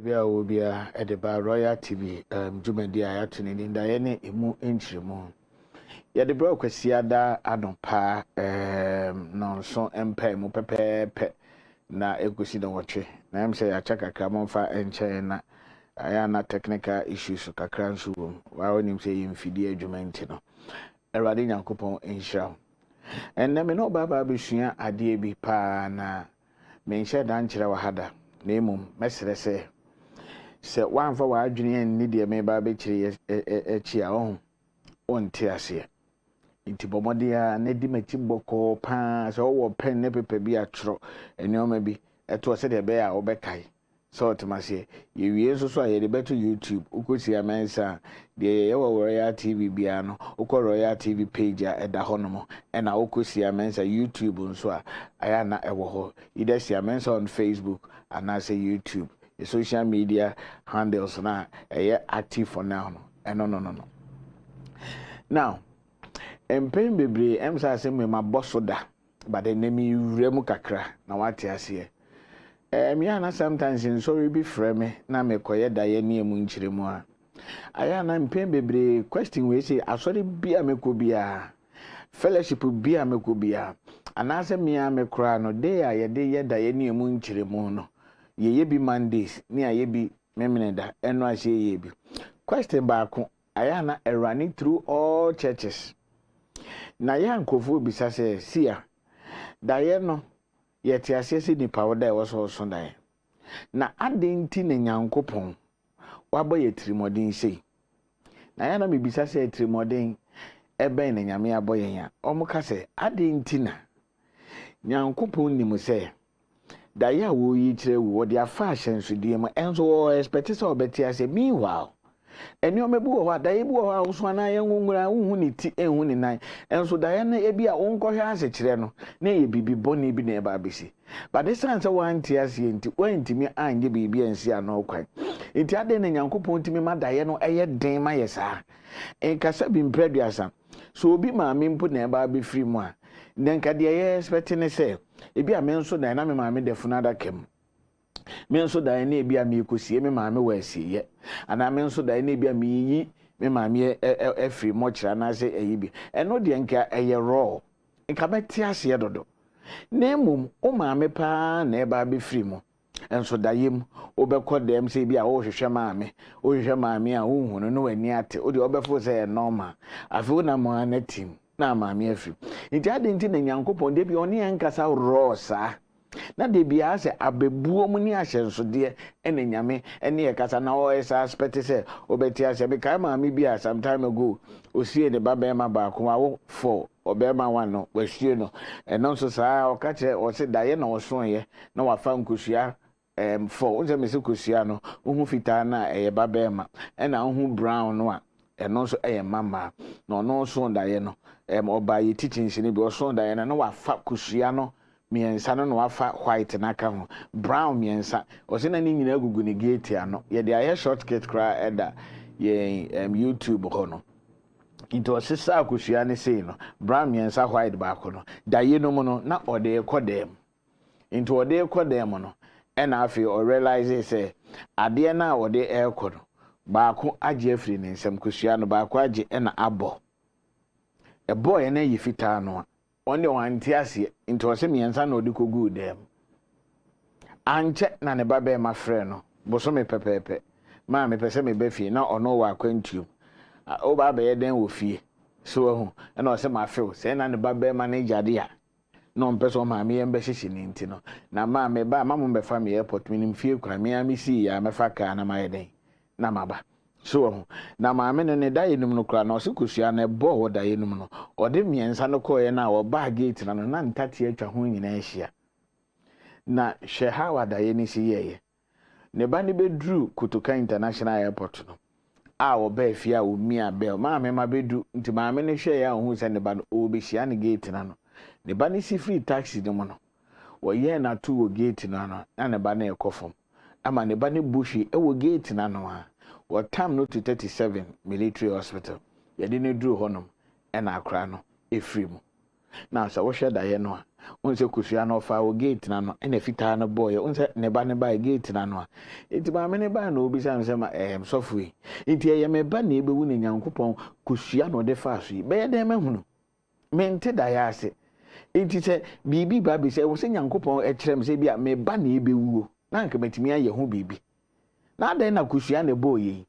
Bia obia edeba Royal TV jumedi ayatuni ni ndaye ne emu enchiremu ye de bro kwasi ada adompa nonso empa mu pepepe na egusi do wotwe na em say ya chaka kramomfa enche na aya na technical issues kakra nso wom wa onim say yimfidi adwumenti no erade nyankopon enhira enne me no baba besua ade bi pa na menhye dan kyerɛ wahada na emum mesere se one for what Junior need a maybe a chia on teasia. Into Bomodia, Neddy Machiboko, Pans, or pen never be a tro, and you maybe at was a bear or bekai. So to my say, you also saw a better YouTube, who see a man's the Royal TV piano, Oko Royal TV page at the Honomo, and I could see a man's YouTube on so I am not a woho. Either see a man's on Facebook and I say YouTube. The social media handles na active for now no. Now, empem bebre emsa say me maboso da but the name remu kakra na wate ase me ana sometimes in sorry be frame na me koye da ye ne emu nchiremu a aya na empem bebre question we say asori bia me ko bia fellowship bia me ko bia anase me a me kra no dey a ye dey ye da ye ne emu nchiremu no ye bi Mondays ni aye bi memeneda eno ahye ye bi question baako aya na running through all churches na ya nkofo bisa se sia daye no ye ti ase se ni power da wo so daye na adenti na nyankopon wabo ye trimodin sei na ya na me bisa se trimodin eben na nyame aboye ya omuka se adenti na nyankopon ni mu se da ya wo yi kire wo de afa ahyensude mu enso wo expect say obeti ase meanwhile eni o mebu wo da ye bu wo aso na ye ngungura hu ni ti hu ni nan enso da ye na e bia wo nkɔhwe ase kire no na ye bibi boni bi na e ba besi but this answer one ti ase enti wantimi anje bibi ansi ana okwan enti ade na nyankopɔn ntimi ma da ye no eye den ma ye saa enkasa bi mpreduasa so obi ma me mpu na e ba be free mu a nenka de ye expect ne say ebi a me nso dan na me maame defuna da kem me nso dan na ebi a me ekosie me maame wa asiye ana me nso dan na ebi a me yi me maame free mo kira na se eyi bi eno de nka eye raw nka beti ase dodo na emum o maame pa na e ba be free mo enso dayem obekọ dem se bi a wo hwehwe maame a wo hunu no wani ate o de obefo se normal afi na mo anatim na maame afiri nti adenti na nyankopon de bi oni enkasa rosa na de bi ase abebuo mu ni ahyensode ene nyame ene ekasa na o esa aspect se obeti ase be kai maame bi a some time ago osie ne baba ma ba ko awo for obema one no wasie no eno so saa o ka che o se daye na o so ye na wafa nkosua for unse me se kosua no ohu fitaa na eye baba ma ena ohu brown no a eno so eye mama no no so daye no oba ye teaching ni bi o so daye na wafa kosua no miensa no wafa white na ka ho brown miensa o se na ni nyina gugu ni gate ano ye de aye shortcut kra eda ye YouTube ho no into sisa akosua ne sei no brown miensa white ba ko no daye no mu no na ode ekodem into ode ekodem no ena afi o realize say ade na ode ekodo ba ko age afri ne nsem kosua no ba ko age ena abo e boy na yi fitaa no onde wanti ase into o se miensa na ode kogu dem anche na ne baba ma frɛ no boso me pepepe ma me pese me ba fie na ono wa kwantuom o ba ye den wo fie so hu na o se ma feel se na ne baba ma na jade a no mpeso ma me yembe hyehyɛ ni nti no na ma me ba ma mo be fa me airport minim fie kwa me am si ya me fa ka na ma ye den na maba so hu na ma me ne daye num no kra na o se kosua na bo wo daye num no o de miensa no ko ye na o ba gate na no na ntate atwa ho nyina ahia na hwe ha wa daye ni si ye ne ba ne bedru Kotoka International Airport no a wo ba fie a wo mi abel ma me ma bedu nti ma me ne hwe ya hu se ne ba no o be hia ne gate na no ne ba ne si free taxi de mo no wo ye na to wo gate na no na ne ba na ekofom ama ne ba ne bushi e wo gate na no a wo time no to 37 military hospital ye de ne duru honom e na akra no e free mu na so wo hwe da ye no a unse kusua no fa o gate na no ena fitaa no boy unse ne ba gate na no enti ba me ne ba na obi sam se ma sofui enti ye me ba na ebewu ne Nyankopɔn kusua no de fa so be ye dem ehunu mente da ya ase enti se bibi ba be se wo se Nyankopɔn ekyerem se bia me ba na ebewu na nka matimi aye ho bibi na adan na kusua ne boy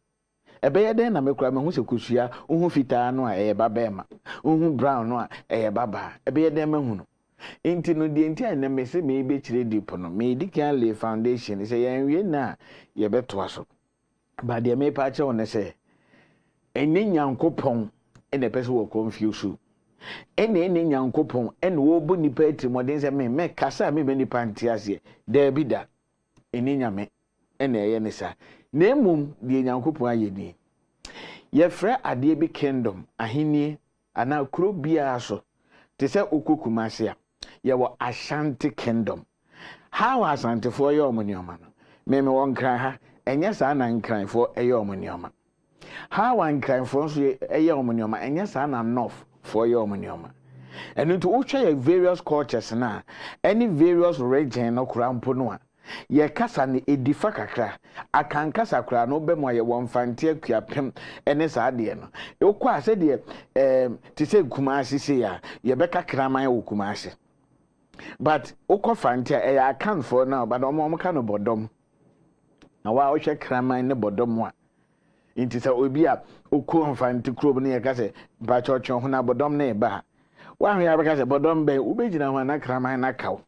ebe ye den na mekura me hu se kusua uhu fitaa no a ba bema uhu brown no a baba ebe ye den mahunu enti no de enti na me se me be kire deep no me di kan lay foundation se ye nwie na ye beto aso ba de me pa che won se eni Nyankopɔn ene pese wo confuse ene Nyankopɔn ene wo bo nipa atimoden se me kasa me nipa ntiase da bi da eni nyame ene ye ne sa na emum de Nyankopɔn ayedi ye frɛ ade bi kingdom ahenie ana kuro bia so te sɛ okokumase a ye wo Ashanti kingdom how Ashanti for ye omunioma no me won kran ha enye sa na nkran for ye omunioma how nkran for so ye omunioma enye sa na north for ye omunioma enu to wo various cultures na any various region no krampo no a ye kasa ne edifa kakra akan kasa kra no be mo ye won fante akuapem ene sa de no e ko ase de ti se Kumasi se ya ye be kakraman wo Kumasi but ukọ fante e akan for now but omo ka no bodom na wa o hwe kraman ne bodom a inti se obi a ukọ fante krob ne ye ka se ba chocho ho na bodom na e ba wa hwe ya be ka se bodom be ubegina ho na kraman na kaw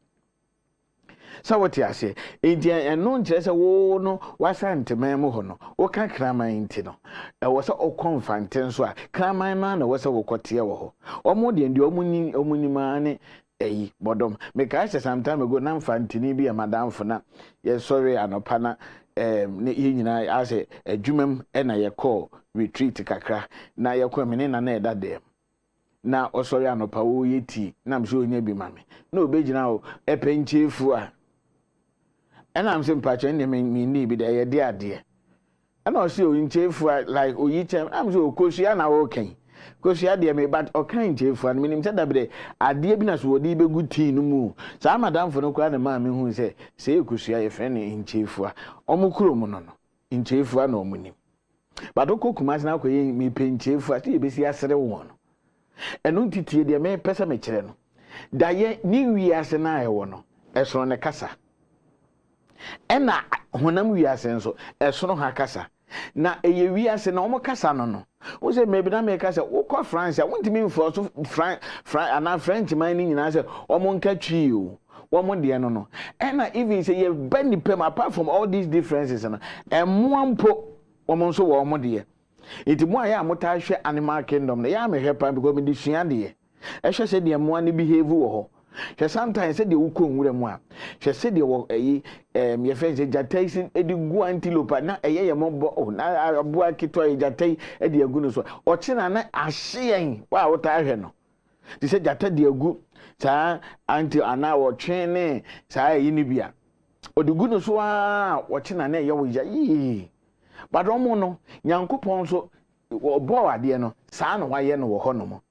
so what you say eno nkyere se wo no wasanteman mu ho no wo ka kraman nti no e wo se okonfante nso a kraman na wo se wo kote wo ho omo de ndi omunima ne eyi bodom me ka se sometime ago na mfantini bi e madam fo ye sorry anopa na ne nyina ase adwumam e na ye call retreat kakra na ye kwa mene na e dade na osori anopa wo yeti na mso onya bi mame na obegina o epenchefu a and I'm saying, Patch, and me need be there, dear. And also, in chief, like Oyichem, I'm so Kosiana okay. Kosia, dear me, but okay, chief, and meaning said that I dear Binas would be good tea no more. So Madame for no crowd, and mammy who say Kosia, if any in chief, Omukrumono, in chief, one or money. But Okumas now me pain chief for a be see one. And Untiti, dear me, Pessamacheno. Daye, new years and I won, as on a casa. Ena honam wiase nso esono ha kasa na eye wiase na omo kasa no wo se maybe na me kasa wo ko France wontimi mfo so ana French man ni nyina se omo nka twi o wo de no ena even say ye bani pem apart from all these differences no emmoampo omo nso wo omo de enti mo aya amota hwe animal kingdom na ya me hwe pa because me de sua de ehwe se de mo ani behave wo ho she sometimes said the uko nwura mu a she said the eyi ye friend say jatai edigu antelope na eye mobo na aboa kito jatai edi agu no so o china na ahyen wa wota ahwe no ti say jatai de agu sa anti ana wo twene sa eyi ni bia odigu no so a wo china na eye wo ya yi badomo no Nyankopɔn so obo ade no sa na wa ye no wo ho no mo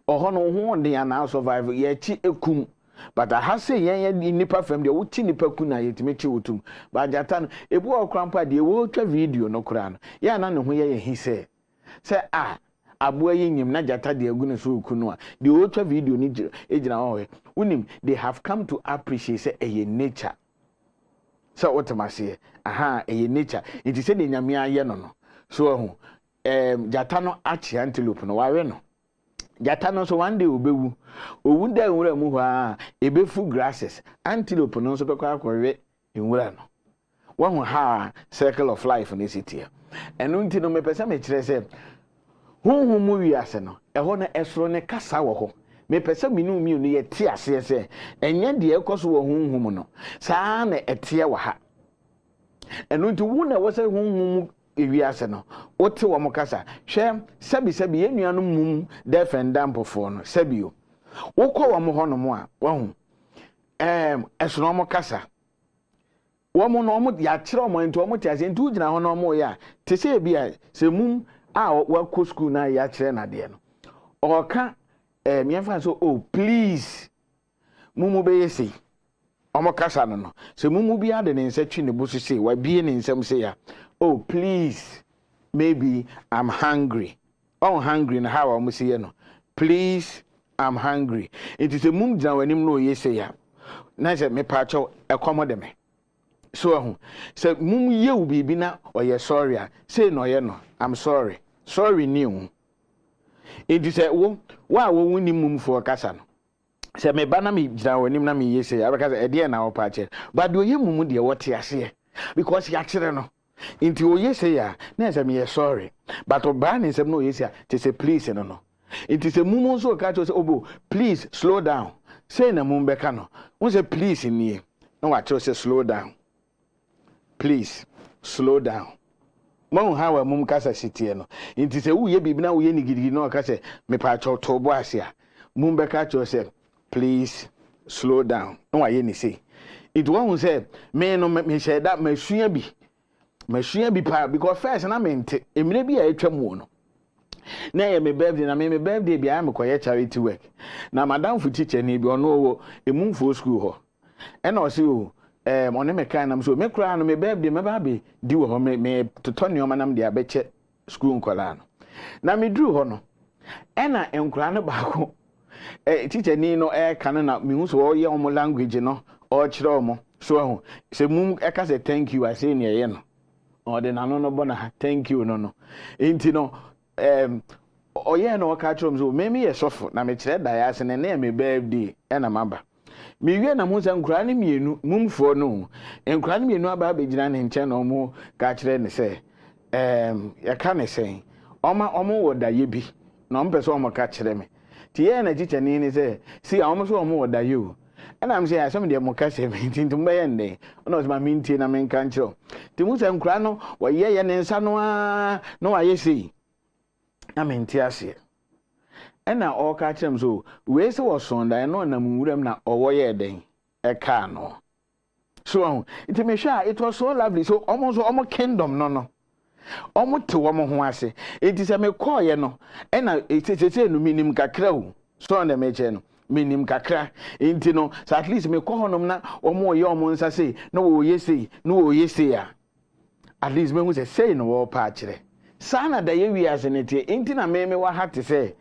ohono ho de na survive ye chi ekum but I have say yen nipa fam de wuti nipa ku na yetime chi wotum ba jata no ebu okrampa de wo twa video no kura no ya na ne ho ye hi say abo ye nyim na jata de agu ne so ku no a de wo twa video ni ejina ho he unim they have come to appreciate say nature so what am I say eye nature it is say de nyame aye no so ho jata no achi antelope no wawe no jata no so one day obewu owu da nwura mu ho a ebefu grasses antelope no so bekwa akɔwe nwura no wo ha circle of life in city enu nti no mepesa me kire se hunhun mu wiase no ɛhɔ na ɛsoro ne kasa wɔ hɔ mepesa minu mi no ye ti ase se enye de ekoso wɔ hunhun mu no saa na ɛte wɔ ha enu nti wo na wo se hunhun mu ewiase no wote wo mokasa hwe sabi yenuanu mum defenda mpofo no sabio wokɔ wo mo hono mo a wahu esono mokasa wo mo no mo ya kyerɛ mo nti wo mo tiase nti ugina ho no mo ya te se bia se mum a wakɔ school na ya kyerɛ na de no ɔka mienfa so oh please mumu be yesi omo kasa no se mumu bi ade ne nsa twi ne bo so say wa bie ne nsam say ya oh please maybe I'm hungry oh hungry na how am say no please I'm hungry it is a mum gina wanim no yesi ya na se me pa cho ekomode me so se mum ye wo bibi na oye sorry say no ye no I'm sorry new it is a wo wuni mum for kasa no se me ba na me gina wanim na me yesi ya because e de na wo pa che but do ye mum de wote ase because ya kire no inti o yesi ya na se me sorry but oba ni se no yesi ya te say please no inti se mum so ka cho say obo please slow down say na mum be ka no won say please ni no wa cho say slow down please slow down mon hawa mum kasa sitie no inti se wo ye bibi na wo ye nigidigi no ka say me pa cho to bo ase a mum be ka cho say please slow down no wa ye ni say it won say me no me share that masua bi pa because first na mente emire bi a etwa mu no na ye me birthday na me birthday bi am koye charity work na madam fu teacher ni bi ono wo emumfo school ho e na o se o one me kan nam so me kura no me birthday me ba be di wo ho me toto ne o manam de abeche school nkola no na me dru ho no e na enkura no ba ko teacher ni no kan na me hu so o ye o language no o kire o so ho se mum e ka say thank you I say ne ye no o de na no bona thank you no enti no oye no ka chom so me ye sofo na me kire da ya se ne na me birthday e na maba me wie na mo san kura ne mienu mumfo no enkura ne mienu aba begina ne nche na omo ka kire ne se ya ka ne se omo woda ye bi na omo pese omo ka kire me ti ye na chiche ni se si omo so omo woda ye o and I'm saying some de mo ka se me tintum be ye ne ona so ma minti na me kan kire ti mo san kura no wo ye ne nsa no a no wa ye sei na menti ase ena o ka kyerem so we se wo sonda no na muwuram na owo ye den e ka no so it me sha it was so lovely so almost kingdom no te wo mo ho ase it is me call ye no ena etete no minim kakra o so na me che no minim kakra enti no so at least me call honom na omo ye omo nsa sei no wo ye sei ya at least me hu say no wo pa kire sana da ye wi ase ne tie enti na me wa hate say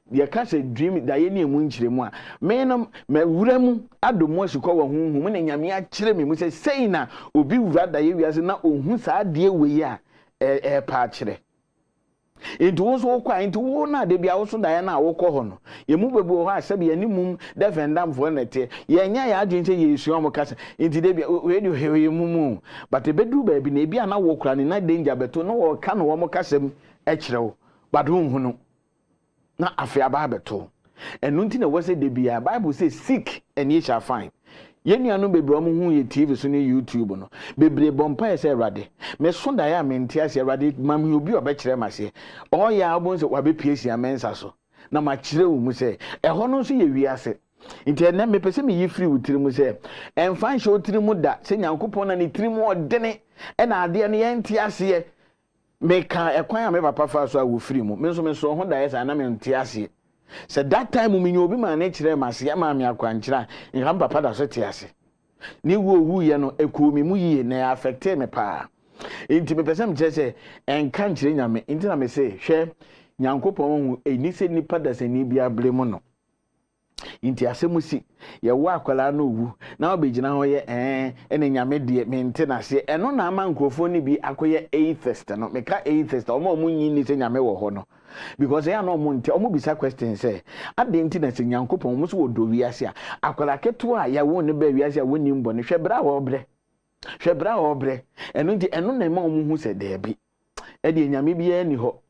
de ka say dream da ye ne mu nkire mu a me no me wura mu adomo asikọ wa hunhum ne nyame a kire me mu say na obi wura da ye wi ase na ohun saa de we ya pa kire enti wo so kwa enti wo na de bia wo so da ye na wo kọ ho no ye mu bebu ho asabe ye ni mum defendam fo na tie ye nya ya adwen say ye esu am kasa enti de bia we de he mu but bedu ba bi na bia na wo kura ni na danger beto no wo ka no wo mo kasam e kire wo but hu no na afia ba beto enu nti na wo say de bia Bible say seek and ye shall find ye nuanu bebre omo hu ye TV so ne YouTube no bebre bompa ye say Awurade me so da ya me ntia se Awurade mam obi obe kire ma se o ya abon se wa be piesi amensa so na ma kire wo mu se ho no so ye wiase nti na me pese me yi free wutiri mu se enfan hye wutiri mu da se Nyankopon na ne tiri mu odene e na ade no ye ntia se me ka ekwan a me papa fa so a wo free mu me so ho da ye sa na me ntia se so that time me nyobi ma na kire ma se ma me akwankira nham papa da so tiase ni wo ye no ekomi mu yie na affect me pa enti me pese me kire se enka nkire nyame enti na me se hwe Nyankopon hu eni se nipa da se ni bia ble mu no inti asemusi ye wo akwala na owu na obegina ho ye ene nyame de mente na se eno na ama nkrofo ni bi akoye atheist no meka atheist omo nyi ni se nyame wo ho no because ya no mo nte omo bisa question say adenti na se Nyankopon mo so wo do wiase a akwala keto a ya wo ne ba wiase a woni mbo ne hwebra wo bre eno nti eno na ma omo hu se de bi e de nyame bi ya ni ho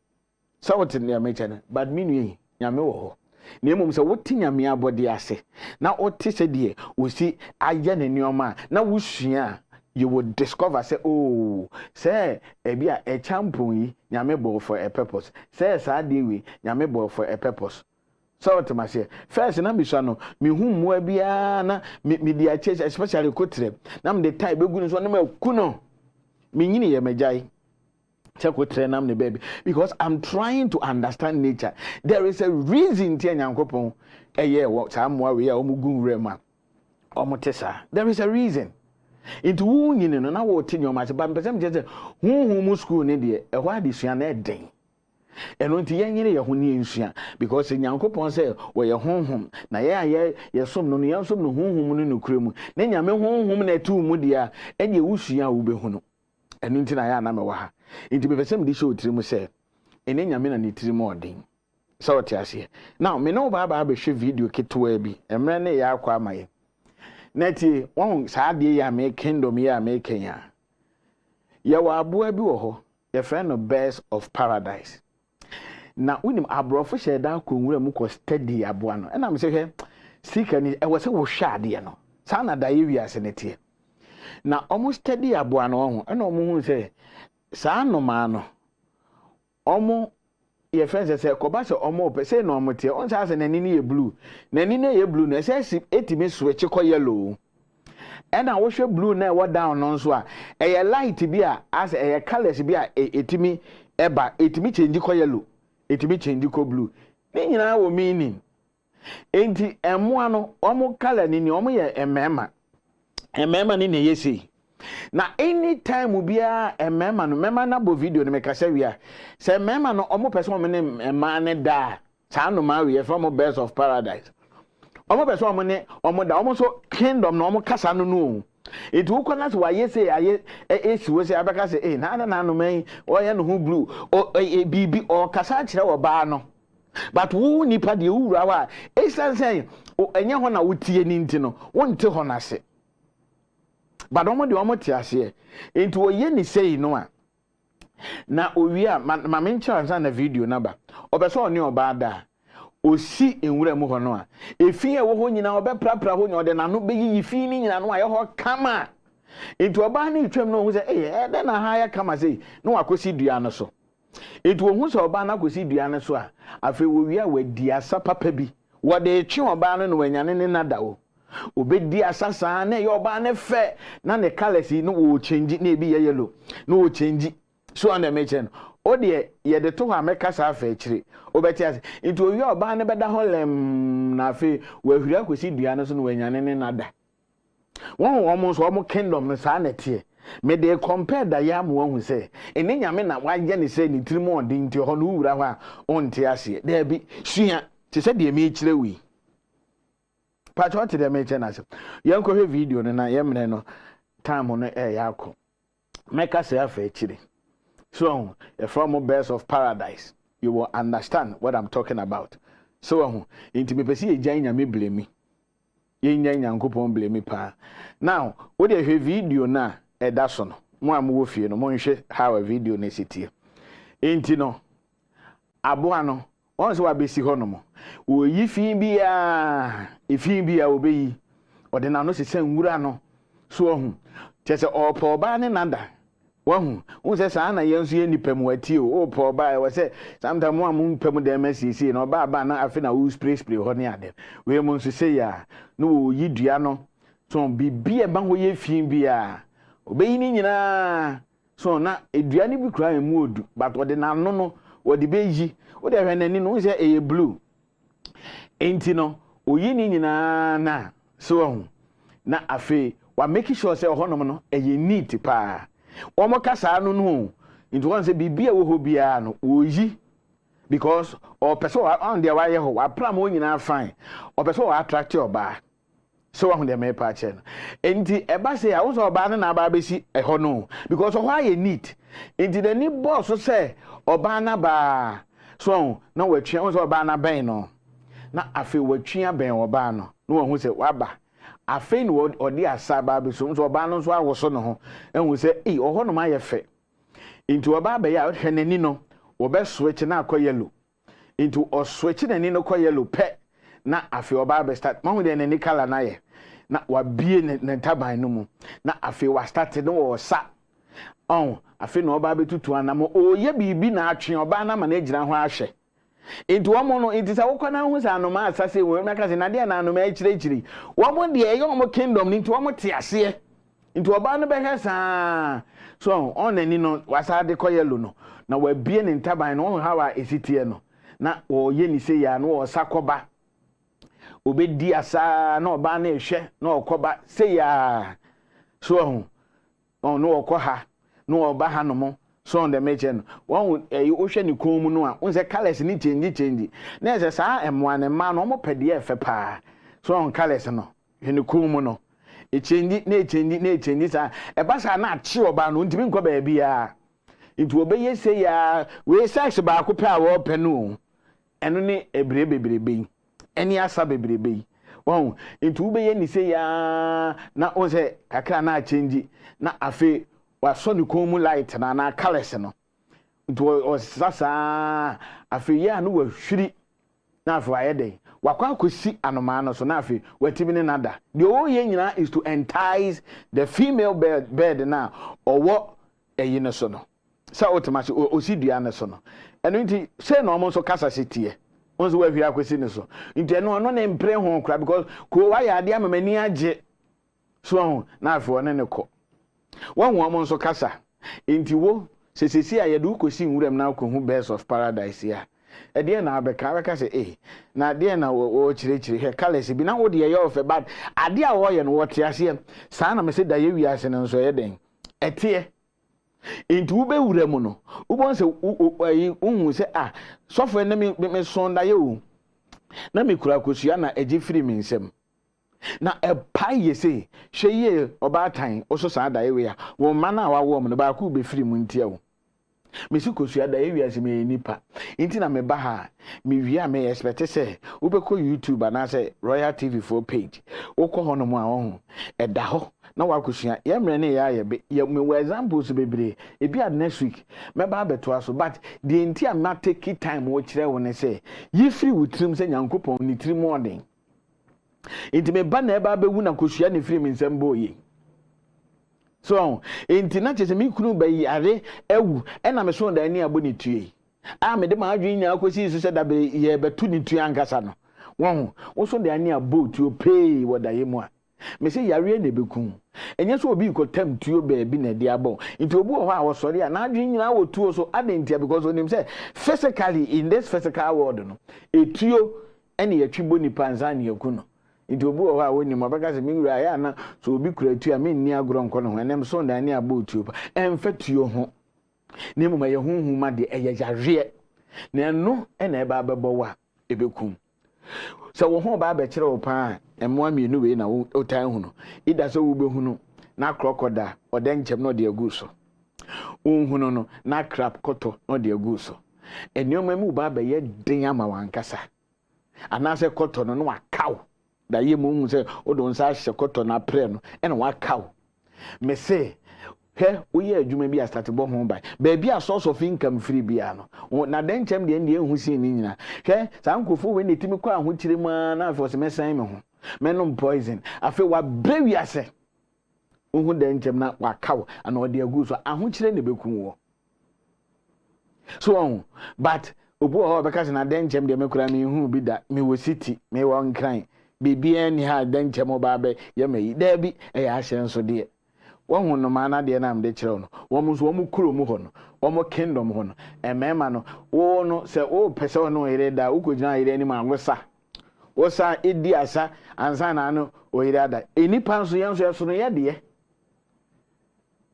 sawot ne amecha na but minu nyame wo ho na mmom se woti nyame abode ase na oti se de osi aye ne nioma na wusua you would discover say oh say ebia a champion yi nyame bo for a purpose say sa de we nyame bo for a purpose so what ma say first na biswa no me hu mo bia na me dia church especially kotre na me de tie begunu so na ma ku no me nyini ye majai check with trainam the baby because I'm trying to understand nature. There is a reason tia Nyankopon what amwa we omugun rema omotesa there is a reason it wu nyine no na wo te nyoma se ba mpesem je se hu mu school ne de e ho adesua na eden eno nti yen nyine ye ho ne nsua because nyankopon se wo ye honhom na ye som no ye som no honhom no nokure mu na nyame honhom na etu mu dia enye wusua wo behu no eno nti na ya na me wa ha nti be pesem di show tiri mu se ene nyame na ne tiri mu odin so what ase now me no ba be hwe video ketwa bi emre ne ya akwa amaye neti won saade ya me kingdom ya me kenya ya wa aboa bi wo ho ye friend no Birds of Paradise na unim abrofo sheda konwura mu ko steady aboa no na me se hwe sika ni e wo se wo hwade no sa na da ye wiase netie na omo steady aboa no ho na omo hu se sa no ma no omo ye friends say ko ba se omo pe say no omo tie on say say nani ye blue nani na ye blue no say etimi switch ko yellow and na wo hwe blue na wo down no so a e light bi a as e colors bi a etimi eba etimi change ko yellow etimi change ko blue ni nyina wo meaning enti emo no omo color ni omo ye emema ni na yesi na anytime bia emema no mema na bo video no mekasa wia se mema no omo person me ne ema ne da sa no ma we from Birds of Paradise omo person omo ne omo da omo so kingdom no omo kasa no no it wo kona so waye say aye esi wo say abeka say na no man oye no hu blue o bibi o kasa kire wo ba no but wo nipa de wura wa esan say enye ho na wotie ni nti no wonte ho na se but omo de omo ti ase enti wo ye ni sei no a na owia ma me ncha na video na ba obeso oni oba da osi enwura mu ho no a efi e wo ho nyina obeprapra ho nya ode na no beyi fi ni nyina no a ye ho kama enti oba na itwam no hu se de na ha ya kama sei no akosi dua no so enti wo hu se oba na akosi dua no so a afi wo wi a wadi asa papa bi wo de twe oba no no wanyane ne nada o obedi asasa na ye oba ne fe na ne colors no wo change na ebi ye yellow no wo change so on the mention o de ye de to ha meka sa fa akire obeti ase nti owi oba ne beda ho lem na fe wo ahuri akosi dua no so no wanyane ne nada won so omo kingdom no sa na tie me de compare da ya mo hu se eni nyame na waje ne se ni tirimo odin nti ho no wura ho a onte ase da bi sua te se de me akire wi pacho what the mention as yanko he video no na yemne no time no yakọ make us afa akire so from Birds of Paradise you will understand what I'm talking about so inti me pesi ejan nyame blemi yenya nyankopon blemi pa now wo de he video na eda so no mo amwo fie no mo nhwe how a video na sitie inti no aboa no on se wa besi ho no mo wo yi fin bia obeyi ode na no se nwura no so ohu tese opo ba ne nanda wahu un se sa na yensu ye nipam wati o opo ba we se sometimes mo am pam de MSCC no ba na afi na wo spray ho ne ade we mo nso se ya no wo yi dua no so bibia ba ho ye fin bia obeyi ni nyina so na edua ni bi kura emu odu but ode na no ode beyi ode hwenani no se eye blue enti no oyi ni nyina na so na afi wa make sure say ohonom no eye neat pa omo kasa no no enti won say bibia wo ho bia no oyi because o person on there why ho wa pram o nyina fine o person wa attract oba so wa hu dem pa che no enti eba say a wo so oba na aba besi eho no because o aye neat enti the ni boss say oba na ba so na wa twa wo so oba na ben no na afi watwia ben oba no no hu se waba afi no odi asaba be so oba no so awoso no ho hu se oho no ma ye fe into oba be ya hwe nani no obe switch na akọ yellow into o switch nani no kọ yellow pe na afi oba be start ma hu de nani color na ye na wa bie ne taban no mu na afi wa start no wo sa afi no oba be tutu anamo oye bibi na atwe oba na ma na ejira ho ahwe into womo no into sa wokọ na hu sa no ma asase we na ka se na de na no ma ekirechiri womo de e yomo kingdom into womo te ase into oba no be hesa so on ani no wasa de kọ yellow no na wa bie ne ntaban no ha wa esitie no na o ye ni se ya no o sakoba obedi asa na oba na ehwe na okoba say ya so on no okoha no oba ha no mo so on the meche no won wo hwe ni kon mu no a won say colors ni change na say sa emwa ne ma no mo pede efe pa so on colors no hwe ni kon mu no e change sa e ba sa na achi oba no ntimi nko ba bia nti obeye say ya we sex ba ko pa wo pe no eno ni ebrebe eni asa bebrebe won nti obeye ni say ya na won say kakra na change na afi waso ni komu light na colors no nti o sasa afi ya no wahwiri na afi ayede wakwa akosi anoma no so na afi watimi ne nada the whole ye nyina is to entice the female bird na owo eyi no so no sa automatic osidua ne so no eno nti say no mo so kasa setie onzo wa hwi akosi ne so nti eno no na mpre ho kra because ko wa ya ade amamani age so na afi one ne ko won wo mo nso kasa nti wo sesesi a yedu kosi nwuram na akohu Birds of Paradise ya ede na abeka se na ade na wo chirechire he colors bi na wo de ye ofe but ade a wo ye no wo te ase sa na me se da ye wiase no nso ye den ete nti wo be wuram no wo bon se wo se sofo na me son da ye o na me kura kosua na agi firi me nsem na epai yese hweye obatan oso sa da ewe ya wo mana wa wo no ba ku be firi mu ntia wo mesi kosua da ewe ase me nipa nti na me ba ha me wia me expect say wo be ko YouTube na say Royal TV4 page wo ko hono mu a wo eda ho na wa kosua ye mre ne ya ye me we examples bebre e bi ad next week me ba beto aso but the nti am not take time wo kire wo ne say yi firi wutrim say nyankopon ni trim odin inti me ba na eba bewu na kosua ne firi nsem boye so inti na chese mi kunu ba yi are ewu na me so da ni abo ni tue me de ma adwen nya akosi so se da be ye betu ni tue ankasa no won wo so da ni abo tue pay wo da ye mu a me se yare na beku enye so obi ko tam tue ba bi na de abo inti obu ho a wo sori a na adwen nya wo tuo so adentia because onim say physically in this physical world no etuo ene yatwi boni panza ne yaku no nti obu ho a woni mabaka se miwura ya na so obi kura tu a me nni agro nko no enem so ndan ne abotu pa emfa tuo ho ne mama ye hunhu ma de eye yare na no ena eba bebo wa ebekum so wo ho ba ba kire wo pa emwa mienu we na wo tan hu no ida so wo behunu na crocodile odenchem no de agu so unhunu no na crab koto no de agu so enioma mu ba ba ye den ama wankasa anase koto no no akaw da ye mu se odo nsa hye koto na pre no ena wakaw me se he oye adwuma bi a start bo ho ba bi a source of income free bia no na denchem de ndie hu sin ni nyina he sa nkofo we netimi kwa ho kire ma na afo se mesan me ho menom poison afi wa brewi ase hu denchem na wakaw ana ode agu so aho kire ne bekun wo so but obu ho be ka se na denchem de mekura me hu bi da me wo city me wo nkran bibia ni ha denchem oba be ye mayi da bi e ya hye nso de won no mana de na amde kire no won so won kuro mu ho no won kingdom ho no emema no wo no se o pese no ire da ukojina ire ni mangosa wo sa edi asa ansa na no o ire ada enipa nso yenso yeso no ye de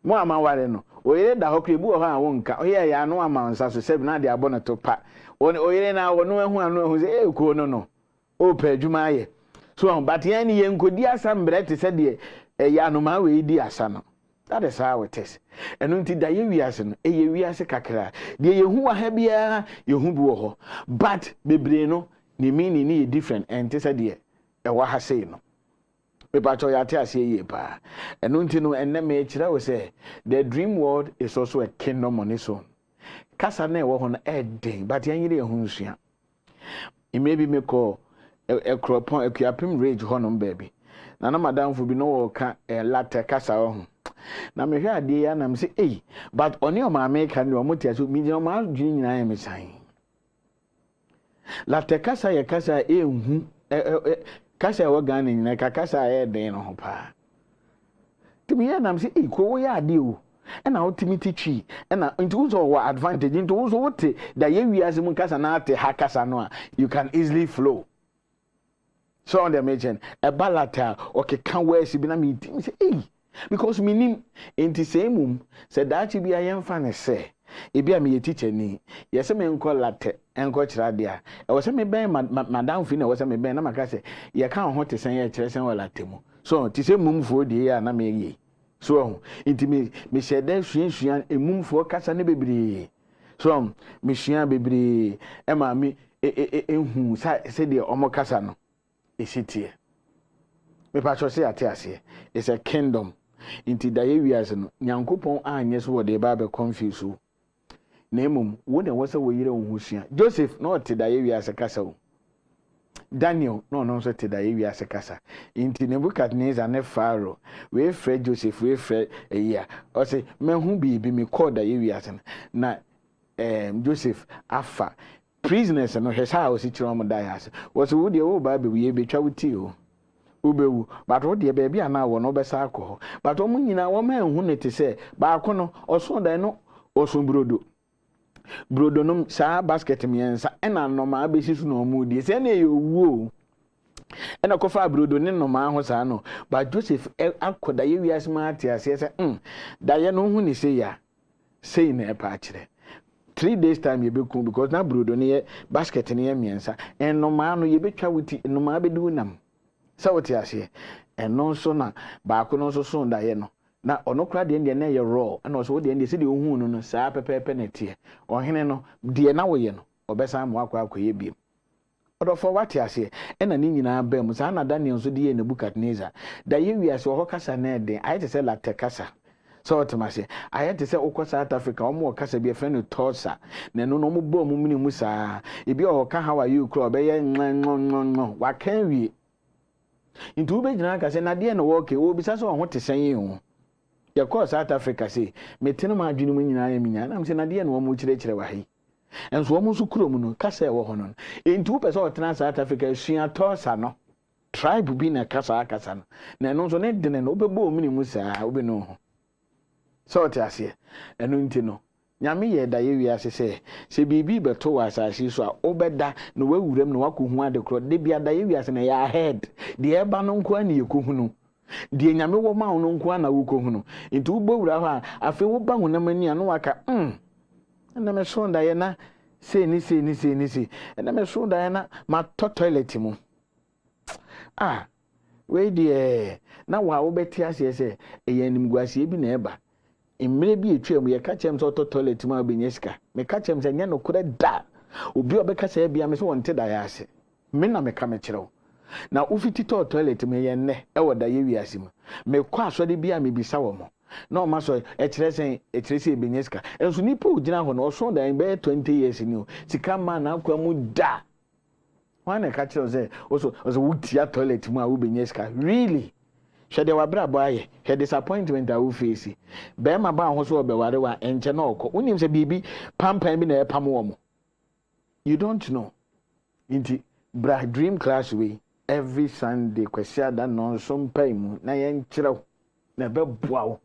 mo amaware no o ire da ho krebu ho a wo nka o ye ya no amansa so se bi na de abono to pa o ire na wo no ehu anu ehu se ko no o pa adwuma ye so but yan ni yenkodi asa mbre te se de ya no ma we di asa no that is how it is enu nti da ye wiase no ye wiase kakra de ye hu wa ha bia ye hu bi wo ho but bebre no ni meaning ni different and te se de e wa ha sei no be pa cho ya te ase ye pa enu nti no enne me kira we say the dream world is also a kingdom on its own kasa na e wo ho no e den but yan yire hu nsua e maybe me call e kropon akuapim rage ho no baby na madam fu bi no wo ka latte kasa ho na me hwe ade ya na me say but oni o ma America ni o motia so mi je o ma dwin nyina ya me san latte kasa ya kasa ehu kasa wo Ghana nyina ka kasa ya den no ho pa timi ya na me say ko wo ya ade o na o timi tichi na nti wo so wo advantage nti wo so wo te da ye wiase mu kasa na ate ha kasa no a you can easily flow so on the mention a balata okay can wear si bi na me say hey because minim enti same said that you be I am fan say e bi a me teacher ni yes me nko latte enko kira dia e wo se me ben madam fi na wo se me ben na maka say ye kan ho te sen ye kire sen wala temu so ti se mumfo de ya na me yi so enti me shede suan emumfo kasa ne bebre so me suan bebre e ma me ehu se de omo kasa no esitie me pa cho se ate ase it's a kingdom inti da ye wiase no nyankopon anye so wo de ba be confuse na emum wo de wo se wo yire wo husua Joseph no te da ye wiase kasa o Daniel no so te da ye wiase kasa inti Nebukadnezar ne Pharaoh we frɛ Joseph we frɛ eya o se mehu bi me call da ye wiase na Joseph afa prisoners no hwesa o si kiro mo da ya se wo se wo de wo ba be we betwa wuti o ubewu but wo de baabi ana wo no besa akọ but wo nyina wo ma ehu ne te se ba akọ no oso dan no oso brodo no sa basket miensa ena no ma abesi su no mu die se na ye owu ena ko fa brodo ne no ma ho sa no but Joseph akoda ye wiase ma ate ase se da ye no hu ni se ya sei na e pa akire 3 days time ye beku because na brodo ne basket ne ye miensa en no ma no ye betwa wuti no ma bedu nam sa wote ase eno so na ba ko no so da ye no na ono kra de na ye raw na so de se de ohun no saa pepepe na tie ohene no de na wo ye no obesa mo akwa ye biem odofo wate ase ena ni nyina ba mu saa na Daniel so de ye Nebukadnezar da ye wiase ho kasa na eden ayete se latte kasa so otomase ayete se ukọ South Africa omo kasa bi efre no Tulsa na no mo bo mu mini mu saa ebi o ka how are you kro obeye nwan wa kan wi into ube jina ka se na de no wo ke obi sa so ho te san yi ho ye ko South Africa se metene ma adwene mu nyina ya minya na se na de no wo mu kire wa hi enso wo mu su kuro mu no kasa e wo ho no into ube so otena South Africa sua Tulsa no tribe bi na kasa no na no so ne de no obebo mini mu saa obi no ho so te ase enu nti no nyame ye da ye wiase se bibi beto wa asase so a obeda no wawuram no wakohu ade kro de bia da ye wiase na ya head de eba no nko ani yekohunu de nyame wo ma no nko ana wokohunu nti ubowura ho a afi wo ba honam ani ano waka na me so da ye na se ni na me so da ye na ma toilet mu we de na wa wo beti ase se eyanim guase bi na eba emre bi etwa mu ye ka chem so toilet mu abenyesika me ka chem se nya no kure da obi obeka se bia me so wonte da ya ase me na me ka me kirew na ufiti toilet mu ye nne e woda ye wiase mu me kwa asode bia me bisa wo mo na o ma so e kire se ebenyesika enso nipa ogina ho na o so da be 20 years ni o sika ma na akwa mu da wana ka kirew se o so wutia toilet mu a wo benyesika really shede wa bra boye he disappointment a wo face be ma ba ho so obeware wa enche na okọ unim se bibi pampan bi na e pam wo mo you don't know inti bra dream class we every Sunday kwesi da no so mpai mu na ye nkirew na be boawo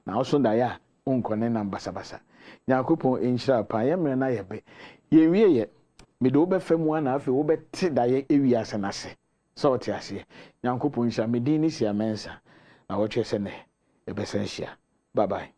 na so da ya onkone na basabasa yakopon enhira pa ye mre na ye be ye wie ye me do be fam wa na afi wo be ti da ye ewi ase na se so what you say yankopon hia medin ni sia mensa na wo twese ne e besan hia bye bye.